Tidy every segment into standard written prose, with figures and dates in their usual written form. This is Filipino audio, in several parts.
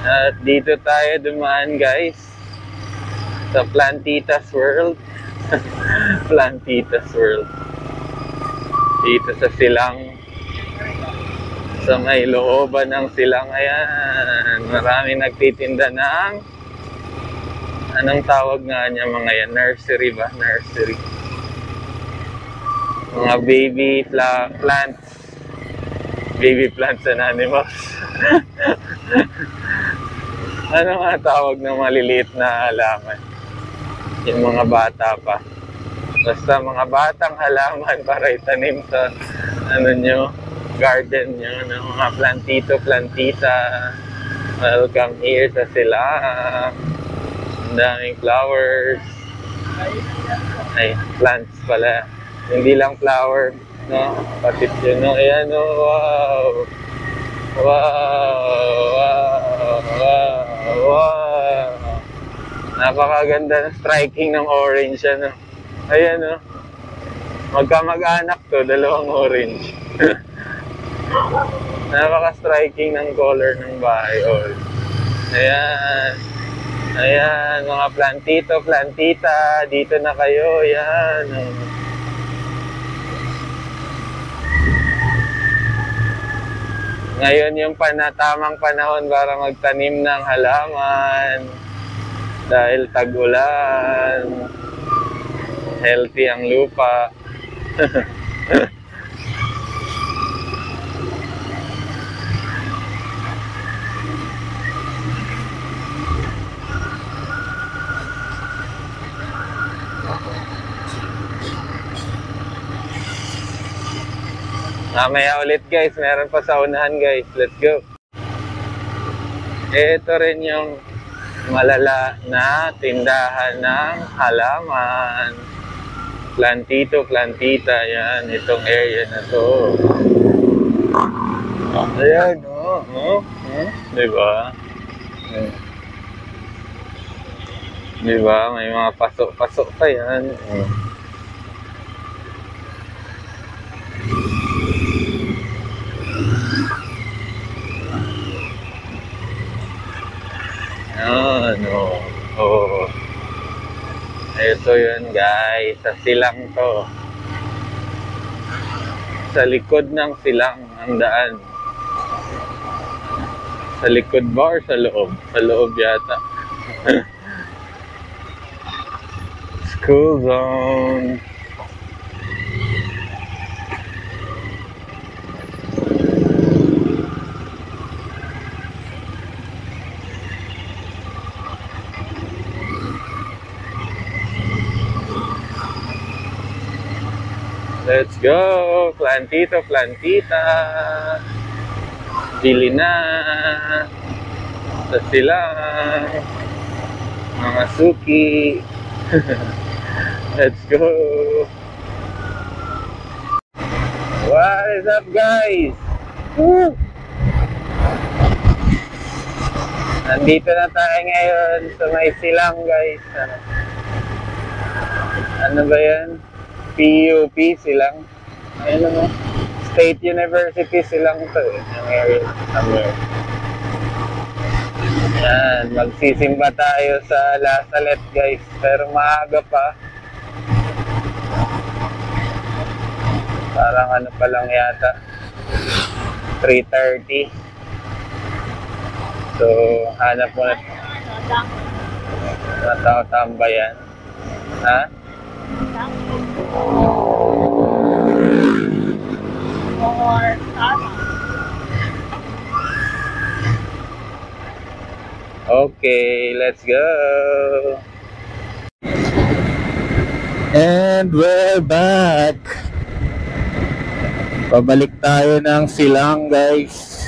At dito tayo dumaan guys sa Plantitas World. Plantitas World. Dito sa silang, sa may looban ng silang. Ayan, maraming nagtitinda ng, anong tawag nga niya mga yan? Nursery ba? Nursery. Mga baby plants. Baby plants and animals. Ano nga tawag ng maliliit na halaman? Yung mga bata pa. Basta mga batang halaman para itanim sa ano nyo, garden nyo, no? Mga plantito, plantita. Welcome here sa silang. Ang daming flowers. Ay, plants pala. Hindi lang flower, no? Patit yun, no? Ayan, no? Wow! Wow! Wow! Wow! Wow! Napakaganda ng striking ng orange, ano? Ayan, no? Magkamag-anak to, dalawang orange. Napaka-striking ng color ng bahay, orange. Ayan. Ayan, mga plantito, plantita. Dito na kayo, ayan. Ngayon yung tamang panahon para magtanim ng halaman dahil tag-ulan, healthy ang lupa. Mamaya ulit guys, meron pa sa unahan guys. Let's go. Ito rin yung malala na tindahan ng halaman. Plantito, plantita. Yan, itong area na to. Ayan, diba? Diba? May mga pasok-pasok pa yan. Ano? Oh. Ito yun guys, sa silang to. Sa likod ng silang ang daan. Sa likod ba or sa loob? Sa loob yata. School zone. Let's go! Plantito, plantita! Bili na! Sa silang! Mga suki! Let's go! What is up guys? Woo! Nandito na tayo ngayon sa may silang guys. Ano ba yan? PUP silang. Ayun naman. State University silang to eh. Yung area somewhere. Yan. Magsisimba tayo sa Lasalet guys. Pero maaga pa. Parang ano pa lang yata. 3:30. So, hanap mo na. Natao-tambayan. Ha? Okay, let's go. And we're back. Pabalik tayo ng silang guys.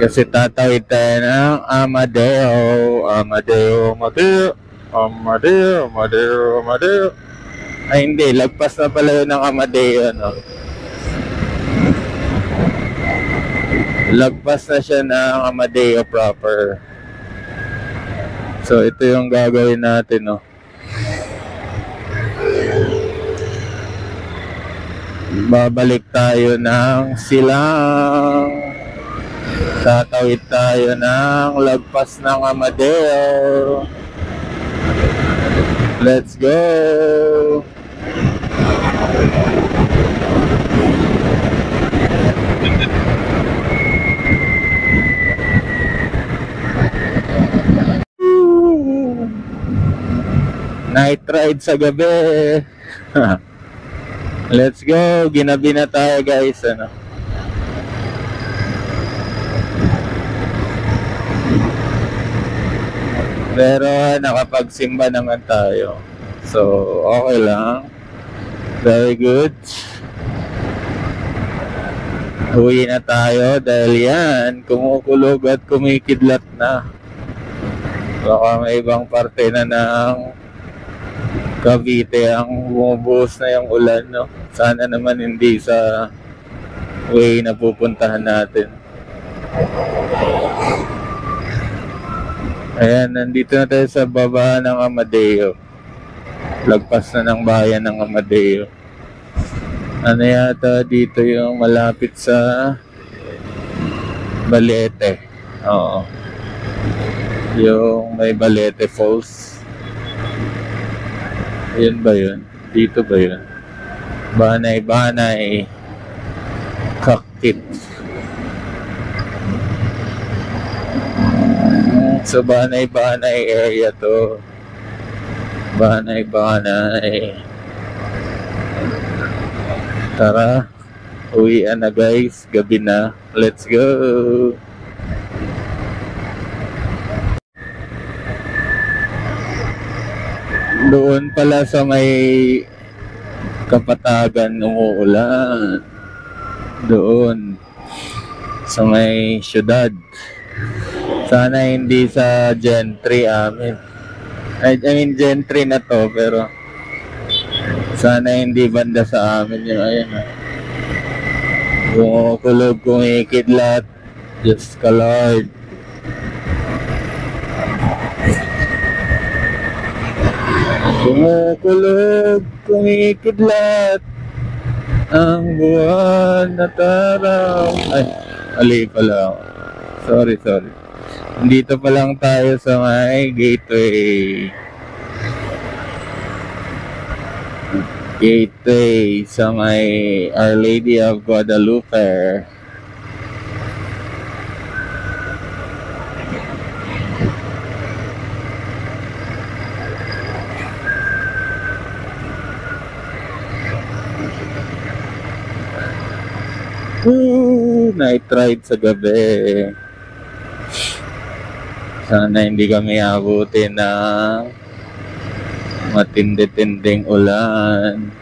Kasi tatawid tayo ng Amadeo. Amadeo, Amadeo. Amadeo, Amadeo, Amadeo. Ay hindi, lagpas na pala yun ng Amadeo, no? Lagpas na siya ng Amadeo proper. So ito yung gagawin natin, no? Babalik tayo ng silang. Tatawid tayo ng lagpas ng Amadeo. Let's go! Night ride sa gabi. Let's go. Ginabi na tayo, guys. Ano? Pero nakapagsimba naman tayo. So, okay lang. Very good. Uwi na tayo dahil yan, kumukulog at kumikidlat na. Baka may ibang parte na ng Cavite ang bumubuhos na yung ulan, no? Sana naman hindi sa way na pupuntahan natin. Ayan, nandito na tayo sa baba ng Amadeo. Lagpas na ng bayan ng Amadeo. Ano yata dito yung malapit sa Balete. Oo. Yung may Balete Falls. Yun ba yun? Dito ba yun? Banay Kakit. So Banay area to. Banay. Tara, uwian na guys. Gabi na. Let's go! Doon pala sa may Kapatagan umuulan. Doon sa may syudad. Sana hindi sa Gentry amin. I mean Gentry na to, pero sana hindi banda sa amin yung ayun. Kumukulog, kumikidlat. Diyos ka Lord. Kumukulog, kumikidlat ang buwan na taraw. Ay, mali pala ako. Sorry. Dito pa lang tayo sa may gateway. Gateway sa may Our Lady of Guadalupe. Night ride sa gabi. Sana hindi kami abutin ng matindi-tinding ulan.